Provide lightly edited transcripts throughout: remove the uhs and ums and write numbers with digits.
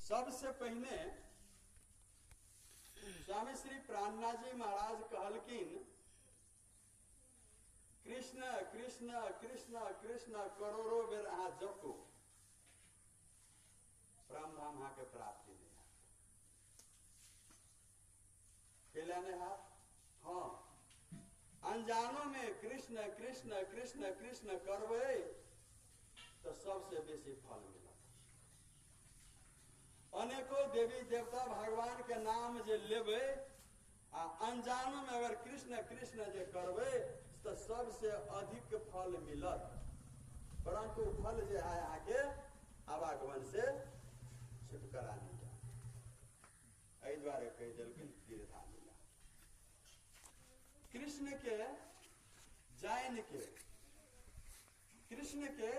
सबसे पहले स्वामी श्री प्राणनाथ जी महाराज कहलकिन कृष्ण कृष्ण कृष्ण कृष्ण करोड़ों बेर अहाँ जपू परम धाम अहाँ के प्राप्ति नहीं है। हाँ, अनजानों में कृष्ण कृष्ण कृष्ण कृष्ण करवे तो सबसे बेसी फल मिला। अनेकों देवी देवता भगवान के नाम जे लेवे आ अनजानों में अगर कृष्ण कृष्ण जे करवे तो सबसे अधिक फल मिलत। परंतु फल जे है आगे आवागमन से छुटकारा नहीं जा। एहि द्वारे कह दिलखिन तीर्था मिला। कृष्ण के जान के, कृष्ण के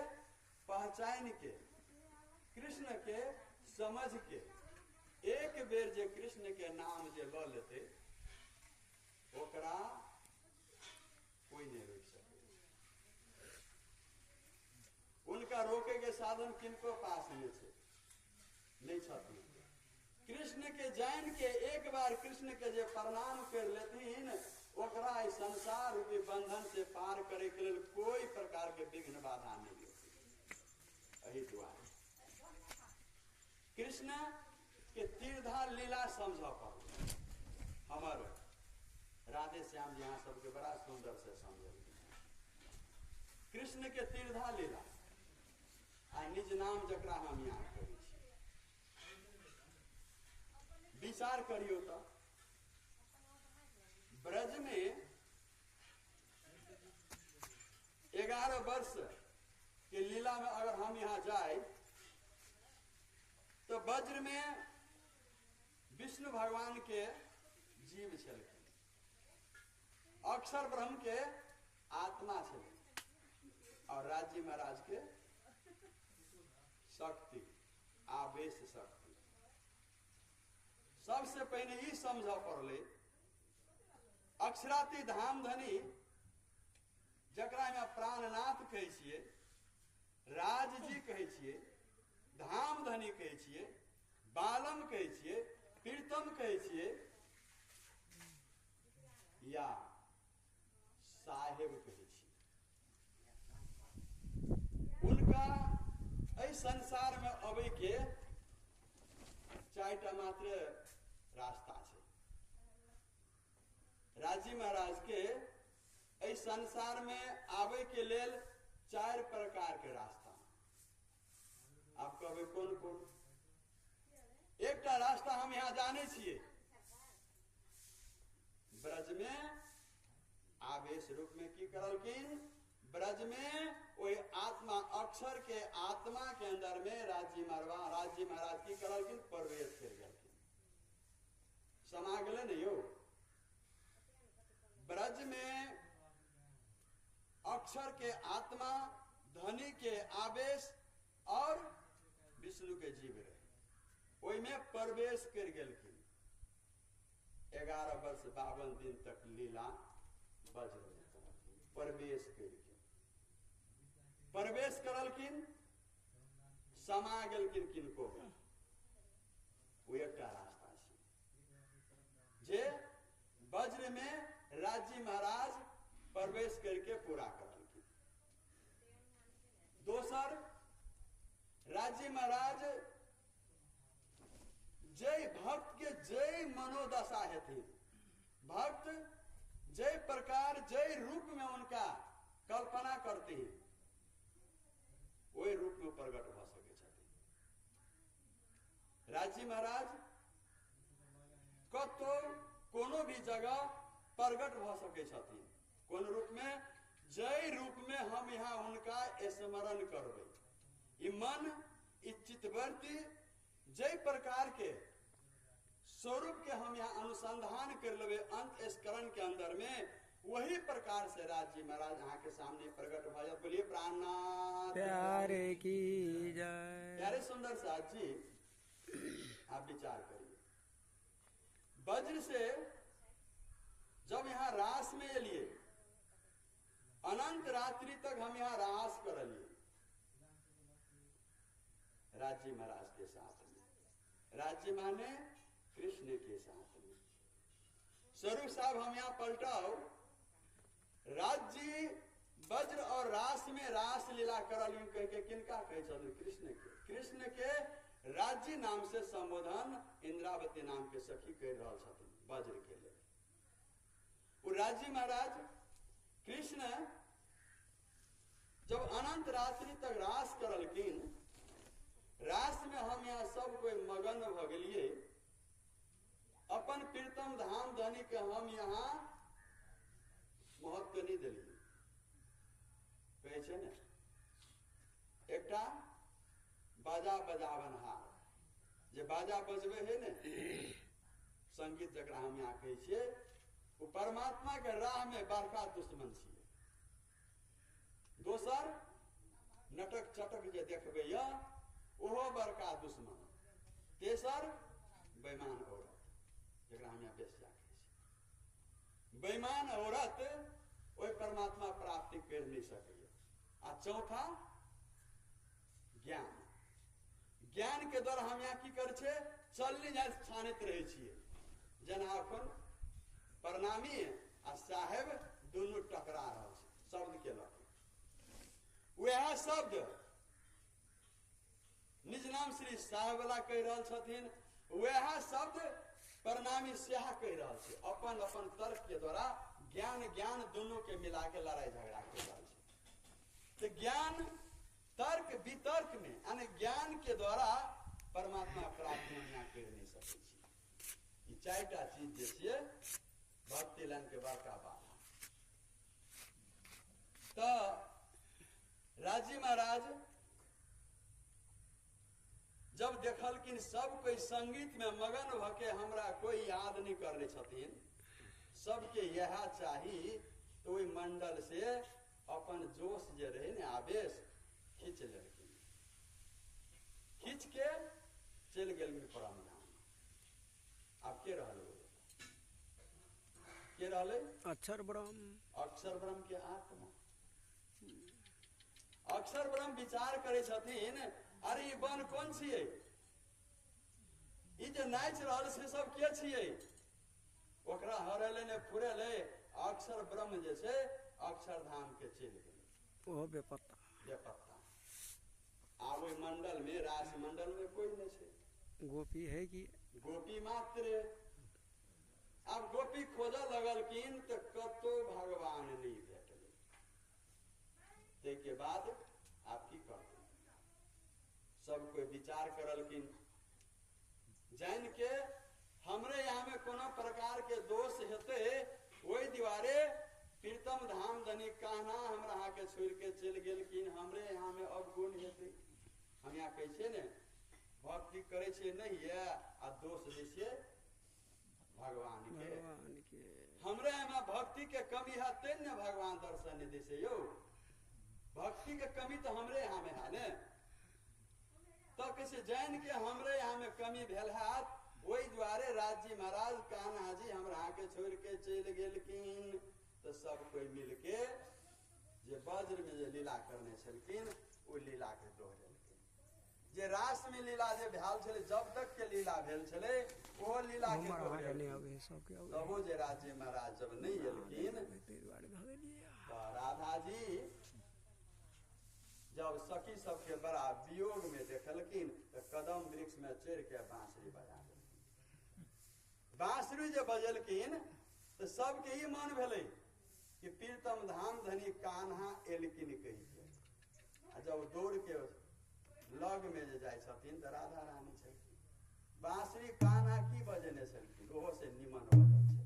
पहचान के, कृष्ण के समझ के एक बेर जे कृष्ण के नाम जे ल लेते ओकरा कोई नहीं रोक सके। उनका रोके के साधन किनको पास नहीं छथिन। कृष्ण के जान के एक बार कृष्ण के जे प्रणाम कर लेथिन ओकरा इस संसार रूपी बंधन से पार करे के लिए कोई प्रकार के विघ्न बाधा नहीं होती। यही द्वारा कृष्ण के तीर्धा लीला समझ पाओ। हमारे राधे श्याम जी यहाँ सबके बड़ा सुंदर से समझ। कृष्ण के तीर्धा लीला आ निज नाम जकरा हम यहाँ करी विचार करियो तो ब्रज में 11 वर्ष के लीला में अगर हम यहाँ जाए तो वज्र में विष्णु भगवान के जीव छलखिन, अक्षर ब्रह्म के आत्मा छलखिन और राजी महाराज के शक्ति, आवेश शक्ति। सबसे पहले ही समझ पड़ले अक्षराती धाम धनी जकरा में प्राणनाथ कहे छिए, राज जी कहे छिए, धाम धनी कहे छिए, बालम कहे छिए, प्रीतम कहे छिए या साहेब कहे छिए। उनका इस संसार में अबै के 4टा मात्र रास्ता है। राजी महाराज के इस संसार में आवे के लेल 4 प्रकार के रास्ता। आप कहबे कौन कौन? एकटा रास्ता हम यहाँ जाने छिए, ब्रज में आवेश रूप में की करलकिन, ब्रज में वही आत्मा अक्षर के आत्मा के अंदर में राजी महाराज की करलकिन प्रवेश कर गलकिन। समा गले नहीं हो। ब्रज में अक्षर के आत्मा, धनी के आवेश और विष्णु के जीव रहे, वही में प्रवेश कर गलकिन। 11 वर्ष 52 दिन तक लीला ब्रज में प्रवेश करके प्रवेश करलकिन, समा गलकिन किनको वो एकटा रास्ता है जे वज्र में राजी महाराज प्रवेश करके पूरा करलकिन। दोसर राजी महाराज जय भक्त के जय मनोदशा हेथिन, भक्त जय प्रकार जय रूप में उनका कल्पना करते हैं वही रूप में प्रकट हो सके छथिन। राजी महाराज कतो कोनो भी जगह प्रकट हो सके छथिन। कोन रूप में? जय रूप में हम यहाँ उनका स्मरण करबे। ई मन, ई चित्तवृत्ति जय प्रकार के स्वरूप के हम यहाँ अनुसंधान कर लेवे अंत स्करण के अंदर में, वही प्रकार से राजी महाराज यहाँ के सामने प्रकट हो जाए। बोलिए प्राणनाथ प्यारे की जय। प्यारे सुंदर साथ जी, आप विचार करिए, वज्र से जब यहाँ रास में एलिए, अनंत रात्रि तक हम यहाँ रास करलिए राजी महाराज के साथ में। राज्य माने कृष्ण के साथ में। स्वरूप साहब हम यहाँ पलटाओ, राज्य वज्र और रास में रास लीला करल कह के किनका कहे छथिन? कृष्ण के। कृष्ण के राज्य नाम से संबोधन इंद्रावती नाम के सखी कह रहा छथिन वज्र के लिए। वो राज्य महाराज कृष्ण जब अनंत रात्रि तक रास करलखिन, रास में हम यहाँ सब कोई मगन भ गेलिए, अपन प्रीतम धाम धनी के हम यहाँ महत्व नहीं दिलिए। कहे छे ने एकटा बाजा बजावनहार जे बाजा बजबे है ने, संगीत जकरा हम यहाँ कहे छिए, वो परमात्मा के राह में बड़का दुश्मन छिए। दोसर नटक चटक जे देखबे या ओहो बड़का दुश्मन। तेसर बेईमान औरत जकरा हम यहाँ बेस्या कहे छिए। बेईमान औरत ओहि परमात्मा प्राप्ति कर नहीं सकैया। आ चौथा ज्ञान। ज्ञान के द्वारा हम यहाँ की करे छे? चलनी जाए छानित रहे छिए। जेना अखन प्रणामी आ साहेब दोनों टकरा रहा है शब्द के लग। वह शब्द निज नाम श्री साहेब वाला कह रहा छथिन, वह शब्द प्रणामी स्याह कह रहा है। अपन अपन तर्क के द्वारा ज्ञान ज्ञान दोनों के मिला के लड़ाई झगड़ा कर रहा है। तो ज्ञान तर्क वितर्क में यानी ज्ञान के द्वारा परमात्मा प्राप्ति हम यहाँ कर नहीं सके। ये चारिटा चीज जैसे भक्ति लाइन के बड़का बात। तो राजी महाराज जब देखलखिन सब कोई संगीत में मगन भके हमरा कोई याद नहीं कर रहे छथिन, सबके यह चाहिए, तो वही मंडल से अपन जोश जे रहे ने आवेश खींच लेलखिन। खींच के चल गेल परम धाम। अब के रहले? के रहले? अक्षर ब्रह्म। अक्षर ब्रह्म के आत्मा। अक्षर ब्रह्म विचार करे छथिन, अरे ये बन कौन छिए? ई जे नाच रहल से सब के छिए? ओकरा हरेले ने फुरेले अक्षर ब्रह्म जे छे अक्षरधाम के चल गेले। ओहो बेपत्ता। बेपत्ता। आब ओई मंडल में, रास मंडल में कोई नहीं छे। गोपी है कि गोपी मात्र। अब गोपी खोजा लगलखिन तो कतो भगवान नहीं भेटले। ते के बाद आप की करते? सब कोई विचार करलखिन, जान के हमरे यहाँ में कोनो प्रकार के दोष हेते, वही दीवारे प्रीतम धाम धनी कहना हमरा यहाँ के छोड़ के चल गेलखिन, हमरे यहाँ में अवगुण हेते। हम यहाँ कैसे ने भक्ति करे छे नहीं है आ दोष जैसे भगवान के। हमरे यहाँ भक्ति के कमी है, तेन ने भगवान दर्शन दे से यो। भक्ति के कमी तो हमरे यहाँ में है ने, तो किसी जान के हमरे यहाँ में कमी भेल है, वही द्वारे राज्य महाराज कान्हा जी हमरा के छोड़ के चल गेलखिन। तो सब कोई मिलके जे वज्र में जे लीला करने छलखिन वो लीला के दोहरेलखिन। जे रास में लीला जे भेल छले, जब तक के लीला भेल छले वो लीला के दोहरेलखिन। तबो जे राज्य महाराज जब नहीं एलखिन तो राधा जी जब सखी सबके बड़ा वियोग में देखलखिन तो कदम वृक्ष में चढ़ के बांसुरी बजा देलखिन। बांसुरी जे बजलखिन तो सबके ई मन भेलै कि प्रीतम धाम धनी कान्हा एलखिन कहि के। जब दौड़ के लग में जे जाय छथिन तो राधा रानी छलखिन। बांसुरी कान्हा की बजेने छलखिन, ओहो से निमन बजल छै।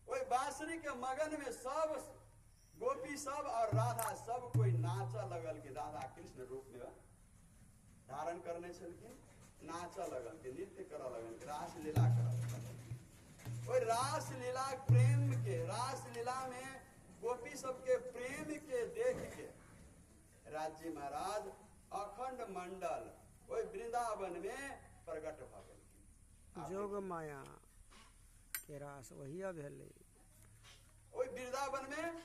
ओई बांसुरी के मगन में सब गोपी सब और राधा सब कोई नाचा लगल कि राधा कृष्ण रूप में धारण करने छलखिन, नाचा लगल कि नृत्य करऽ लगल कि रास लीला करऽ लगल। ओई रास लीला प्रेम के, रास लीला में गोपी सबके प्रेम के देख के राज्य महाराज अखंड मंडल ओई वृंदावन में प्रकट भ गेलखिन। जोग माया के रास वही भेलै। ओई वृंदावन में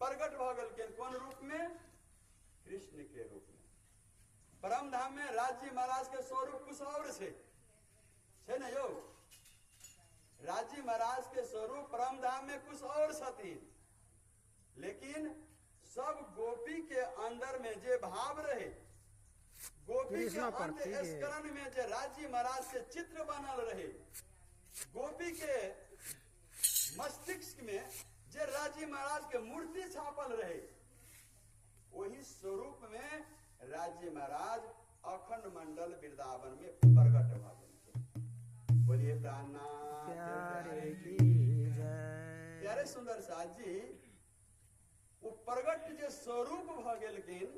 प्रकट भ गेलखिन। कोन रूप में? कृष्ण के रूप में। परम धाम में राज्य महाराज के स्वरूप कुछ और छे, छे न यौ। राजी महाराज के स्वरूप परम धाम में कुछ और छथिन, लेकिन सब गोपी के अंदर में जे भाव रहे, गोपी के अंतःस्करण में जे राजी महाराज के चित्र बनल रहे, गोपी के मस्तिष्क में जे राजी महाराज के मूर्ति छापल रहे, वही स्वरूप में राजी महाराज अखंड मंडल वृंदावन में प्रकट भ गए। बोलिए प्राणनाथ प्यारे की जय। प्यारे सुंदर साथ जी, वो प्रगट जे स्वरूप भ गेलखिन,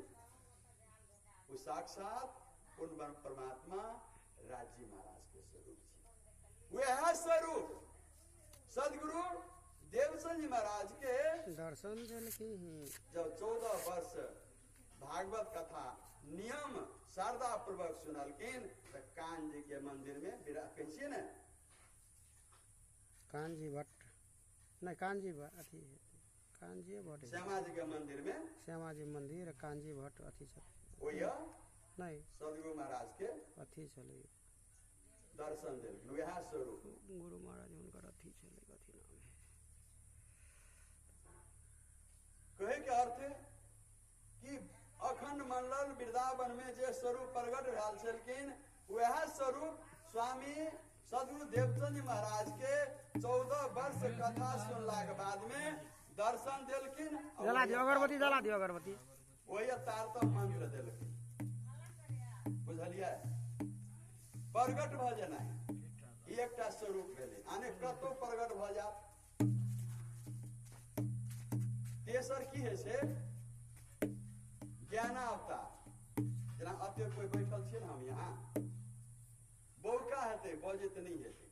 वो साक्षात पूर्ण परमात्मा राजी महाराज के स्वरूप छी। वह स्वरूप सदगुरु देवचंद जी महाराज के दर्शन देलखिन। जब 14 वर्ष भागवत कथा नियम श्रद्धा पूर्वक सुनलखिन, तो कान जी के मंदिर में कैसे न कानजी भट्ट नहीं, कानजी भट्ट अथी कानजी भट्ट श्यामा जी के मंदिर में, श्यामा जी मंदिर कानजी भट्ट अथी वो नहीं सदगुरु महाराज के अथी चले दर्शन दिल वह स्वरूप गुरु महाराज उनकर अथी चले कथी नाम है, कहे के अर्थ है कि अखंड मंडल वृंदावन में जे स्वरूप प्रकट भेल छलखिन, वह स्वरूप स्वामी सदगुरु देवचंद जी महाराज के 14 वर्ष कथा सुनला के बाद में दर्शन दिलखिन। जला दियो अगरबत्ती, जला दियो अगरबत्ती। वही तारतम मंत्र दिलखिन, बुझलिए, प्रगट भ जेनाइ एकटा स्वरूप भेलै, आने कतो प्रगट भ जात। तेसर की है से ज्ञान अवतार। जेना अते कोई बैठल छियै हम यहाँ, बौका हेतै, बजैत नहीं हेतै,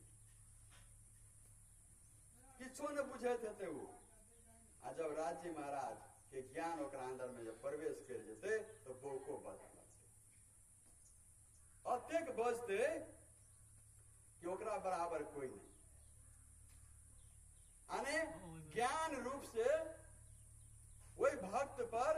किछो न बुझैत हेतै वो, आ जब राजी महाराज के ज्ञान ओकरा अंदर में जब प्रवेश कर जेतै तो बौको बजै लगतै, अतेक बजतै कि ओकरा बराबर कोई नहीं। आने ज्ञान रूप से वही भक्त पर